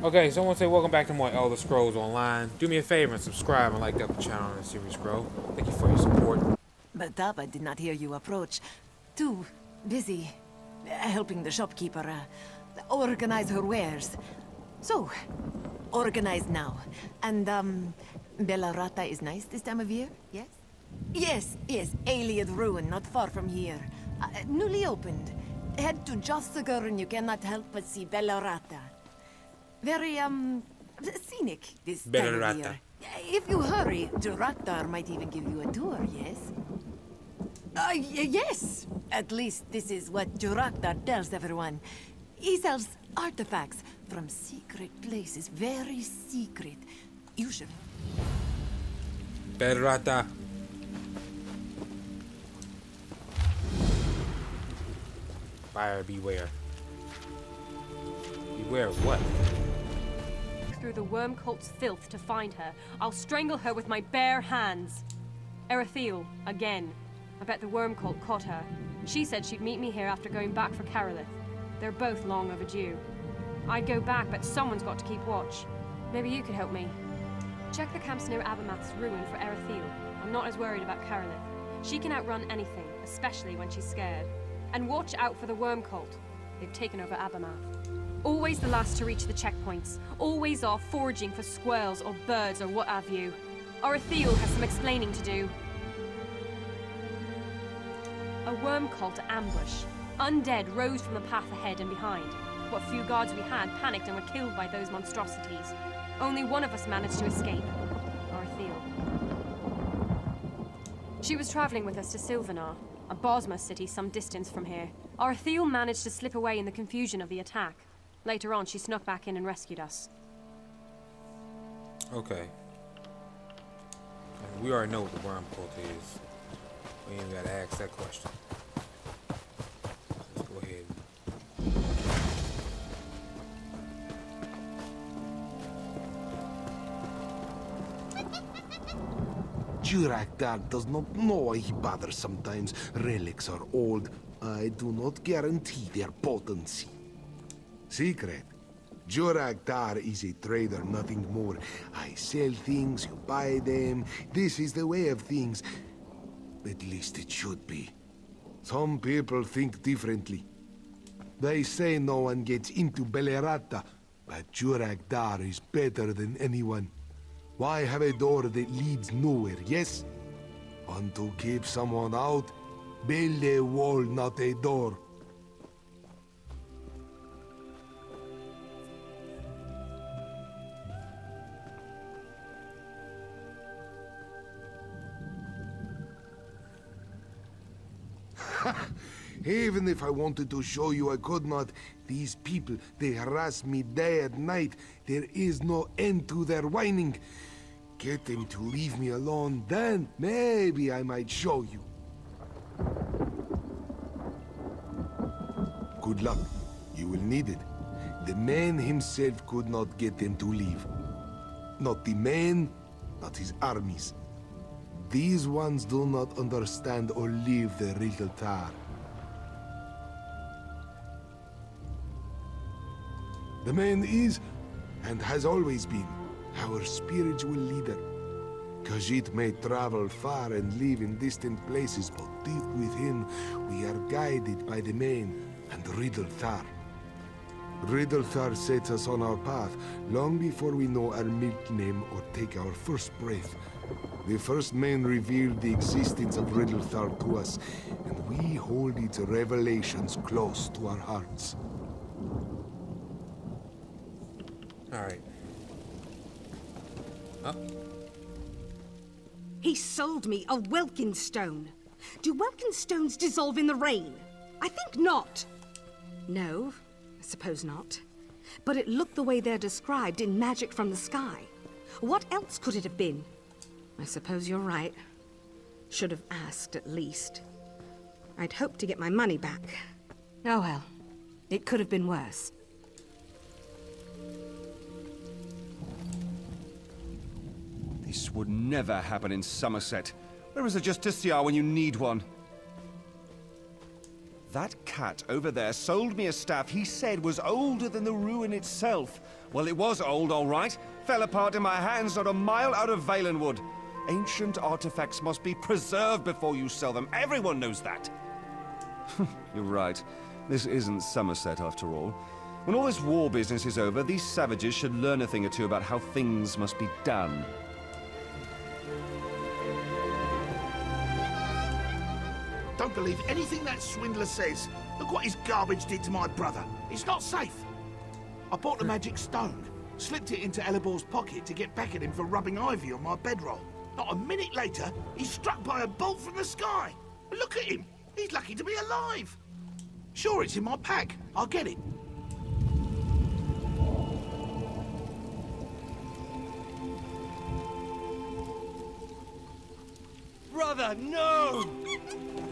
Okay, someone say welcome back to more Elder Scrolls Online. Do me a favor and subscribe and like up the channel and the series grow. Thank you for your support. But Taba did not hear you approach. Too busy helping the shopkeeper organize her wares. So, organized now. And, Bellarata is nice this time of year, yes? Yes, Alien Ruin, not far from here. Newly opened. Head to Jossiger and you cannot help but see Bellarata. Very, scenic this time of year. If you hurry, Duraktar might even give you a tour, yes? Yes! At least this is what Duraktar tells everyone. He sells artifacts from secret places, very secret. You should... Bellarata. Buyer beware. Beware of what? Through the worm cult's filth to find her. I'll strangle her with my bare hands. Erethiel, again. I bet the worm cult caught her. She said she'd meet me here after going back for Carolith. They're both long overdue. I'd go back, but someone's got to keep watch. Maybe you could help me. Check the camps near Abamoth's ruin for Erethiel. I'm not as worried about Carolith. She can outrun anything, especially when she's scared. And watch out for the worm cult. They've taken over Abamoth. Always the last to reach the checkpoints. Always off foraging for squirrels or birds or what have you. Erethiel has some explaining to do. A worm cult ambush. Undead rose from the path ahead and behind. What few guards we had panicked and were killed by those monstrosities. Only one of us managed to escape. Erethiel. She was traveling with us to Sylvanar, a Bosma city some distance from here. Erethiel managed to slip away in the confusion of the attack. Later on, she snuck back in and rescued us. Okay. We already know what the worm cult is. We ain't gotta ask that question. Let's go ahead. Duraktar does not know why he bothers sometimes. Relics are old. I do not guarantee their potency. Secret. Duraktar is a trader, nothing more. I sell things, you buy them. This is the way of things. At least it should be. Some people think differently. They say no one gets into Bellarata, but Duraktar is better than anyone. Why have a door that leads nowhere, yes? Want to keep someone out? Build a wall, not a door. Even if I wanted to show you, I could not. These people, they harass me day and night. There is no end to their whining. Get them to leave me alone, then maybe I might show you. Good luck. You will need it. The man himself could not get them to leave. Not the man, not his armies. These ones do not understand or leave the Riddle Tar. The man is, and has always been, our spiritual leader. Khajiit may travel far and live in distant places, but deep within, we are guided by the man and Riddle Tar. Riddle Tar sets us on our path, long before we know our milk name or take our first breath. The first man revealed the existence of Riddle Tar to us, and we hold its revelations close to our hearts. Alright. Oh. He sold me a Welkin stone. Do Welkin stones dissolve in the rain? I think not. No, I suppose not. But it looked the way they're described in Magic from the Sky. What else could it have been? I suppose you're right. Should have asked, at least. I'd hoped to get my money back. Oh well. It could have been worse. This would never happen in Somerset. Where is a Justiciar when you need one? That cat over there sold me a staff he said was older than the ruin itself. Well, it was old, all right. Fell apart in my hands not a mile out of Valenwood. Ancient artifacts must be preserved before you sell them. Everyone knows that. You're right. This isn't Somerset, after all. When all this war business is over, these savages should learn a thing or two about how things must be done. Don't believe anything that swindler says. Look what his garbage did to my brother. It's not safe. I bought the magic stone, slipped it into Elibor's pocket to get back at him for rubbing ivy on my bedroll. Not a minute later, he's struck by a bolt from the sky. Look at him. He's lucky to be alive. Sure, it's in my pack. I'll get it. Brother, no!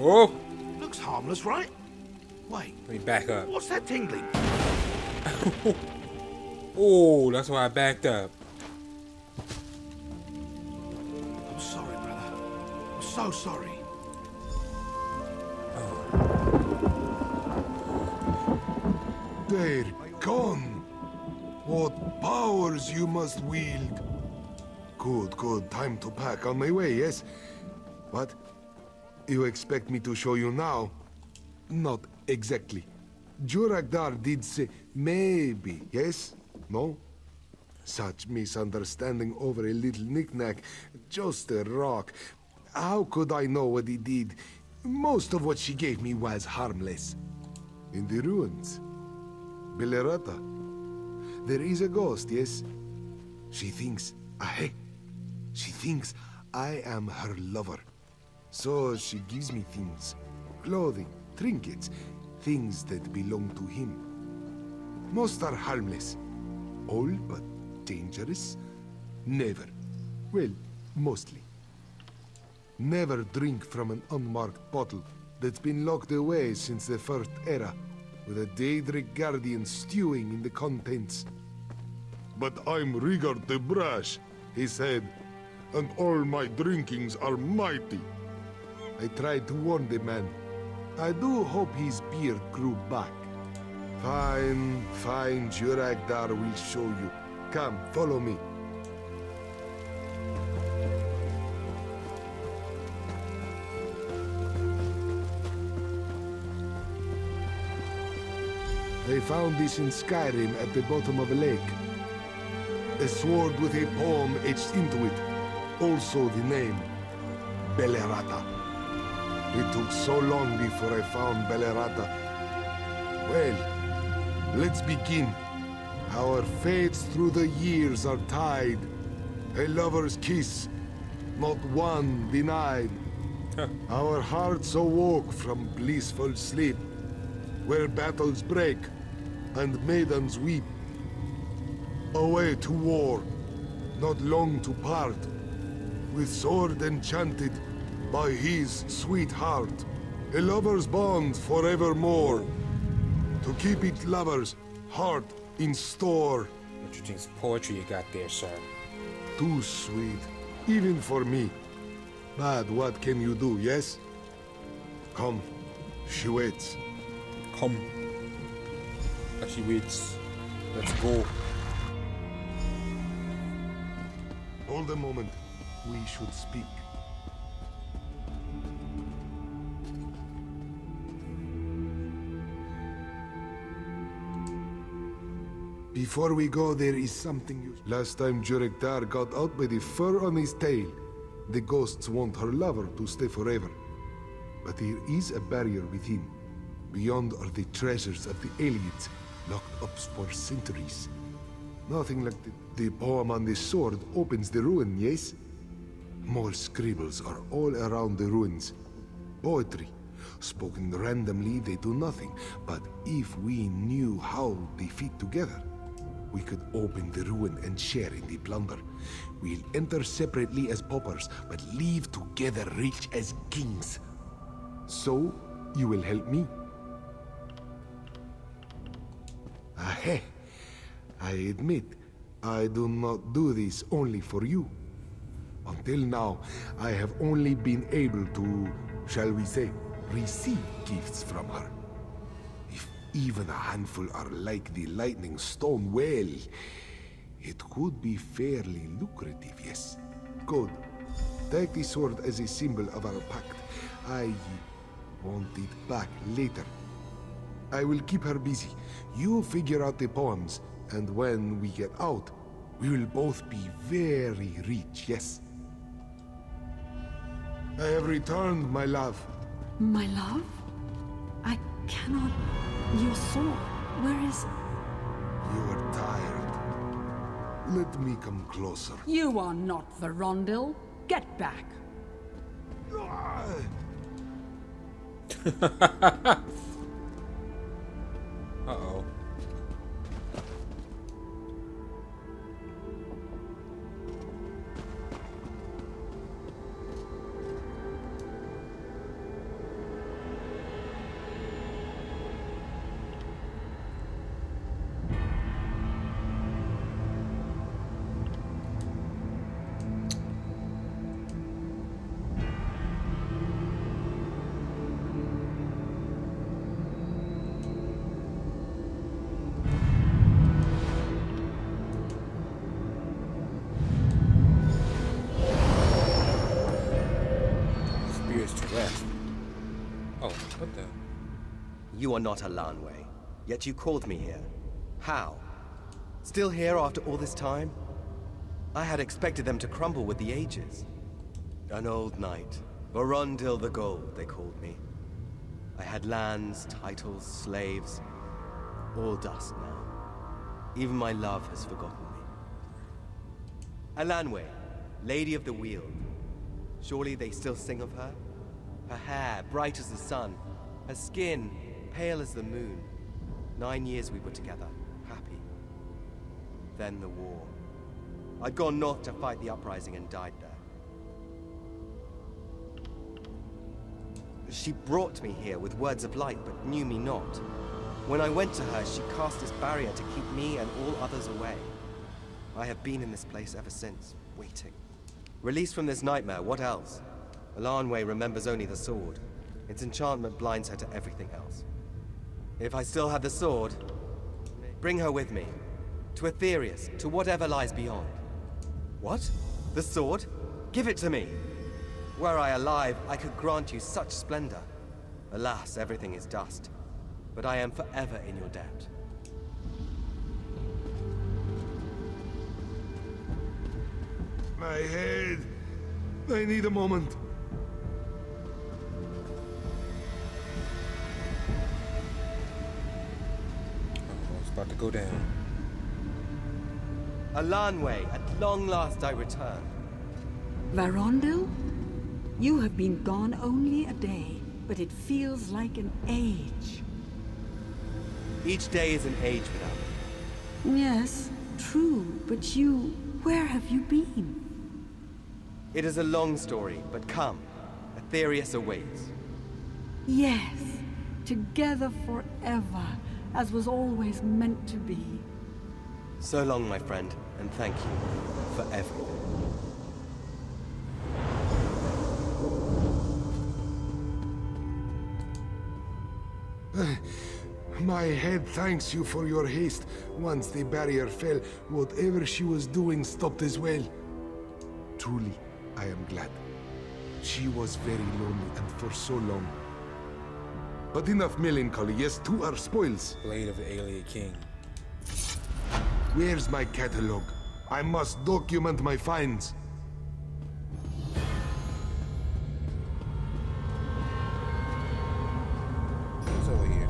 Oh! Looks harmless, right? Wait. Let me back up. What's that tingling? Oh, that's why I backed up. I'm sorry, brother. I'm so sorry. They're gone. What powers you must wield. Good, good. Time to pack. On my way, yes? What? You expect me to show you now? Not exactly. Juragdar did say maybe, yes? No? Such misunderstanding over a little knick-knack. Just a rock. How could I know what he did? Most of what she gave me was harmless. In the ruins. Belerata. There is a ghost, yes? She thinks, she thinks I am her lover. So she gives me things. Clothing, trinkets, things that belong to him. Most are harmless. All but dangerous? Never. Well, mostly. Never drink from an unmarked bottle that's been locked away since the First Era, with a Daedric Guardian stewing in the contents. But I'm Rigard the Brash, he said, and all my drinkings are mighty. I tried to warn the man. I do hope his beard grew back. Fine, fine, Juragdar will show you. Come, follow me. They found this in Skyrim at the bottom of a lake. A sword with a poem etched into it. Also the name, Belerata. It took so long before I found Belerata. Well, let's begin. Our fates through the years are tied. A lover's kiss, not one denied. Our hearts awoke from blissful sleep, where battles break and maidens weep. Away to war, not long to part, with sword enchanted by his sweet heart. A lover's bond forevermore, to keep it lover's heart in store. What you think's poetry you got there, sir? Too sweet, even for me. But what can you do, yes? Come, she waits. Come. She waits. Let's go. Hold a moment. We should speak. Before we go, there is something you... Last time Juragdar got out by the fur on his tail, the ghosts want her lover to stay forever. But there is a barrier within. Beyond are the treasures of the aliens, locked up for centuries. Nothing like the poem on the sword opens the ruin, yes? More scribbles are all around the ruins. Poetry. Spoken randomly, they do nothing. But if we knew how they fit together, we could open the ruin and share in the plunder. We'll enter separately as paupers, but leave together rich as kings. So, you will help me? I admit, I do not do this only for you. Until now, I have only been able to, shall we say, receive gifts from her. even a handful are like the lightning stone, well, it could be fairly lucrative, yes. Good. Take the sword as a symbol of our pact. I want it back later. I will keep her busy. You figure out the poems, and when we get out, we will both be very rich, yes? I have returned, my love. My love? I cannot... Your sword, where is... You are tired. Let me come closer. You are not Verondil. Get back. Uh-oh. Oh, what the? You are not a Lanway, yet you called me here. How? Still here after all this time? I had expected them to crumble with the ages. An old knight, Verondil the Gold, they called me. I had lands, titles, slaves, all dust now. Even my love has forgotten me. A Lanway, Lady of the Weald. Surely they still sing of her? Her hair, bright as the sun. Her skin, pale as the moon. 9 years we were together, happy. Then the war. I'd gone north to fight the uprising and died there. She brought me here with words of light, but knew me not. When I went to her, she cast this barrier to keep me and all others away. I have been in this place ever since, waiting. Released from this nightmare, what else? Alanwe remembers only the sword. Its enchantment blinds her to everything else. If I still had the sword, bring her with me. To Aetherius, to whatever lies beyond. What? The sword? Give it to me! Were I alive, I could grant you such splendor. Alas, everything is dust. But I am forever in your debt. My head. I need a moment. It's about to go down. Alanwe, at long last I return. Verondil? You have been gone only a day, but it feels like an age. Each day is an age without me. Yes, true, but you... where have you been? It is a long story, but come. Aetherius awaits. Yes, together forever, as was always meant to be. So long, my friend, and thank you for everything. My head thanks you for your haste. Once the barrier fell, whatever she was doing stopped as well. Truly, I am glad. She was very lonely, and for so long. But enough melancholy, yes, to our spoils. Blade of the Alien King. Where's my catalog? I must document my finds. What's over here?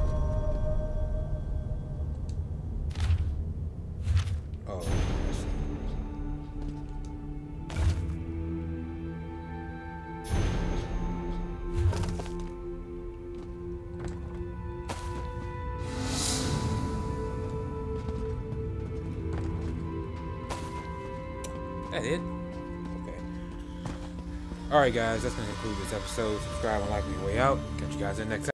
Oh. That it? Okay. Alright guys, that's gonna conclude this episode. Subscribe and like me way out. Catch you guys in the next episode.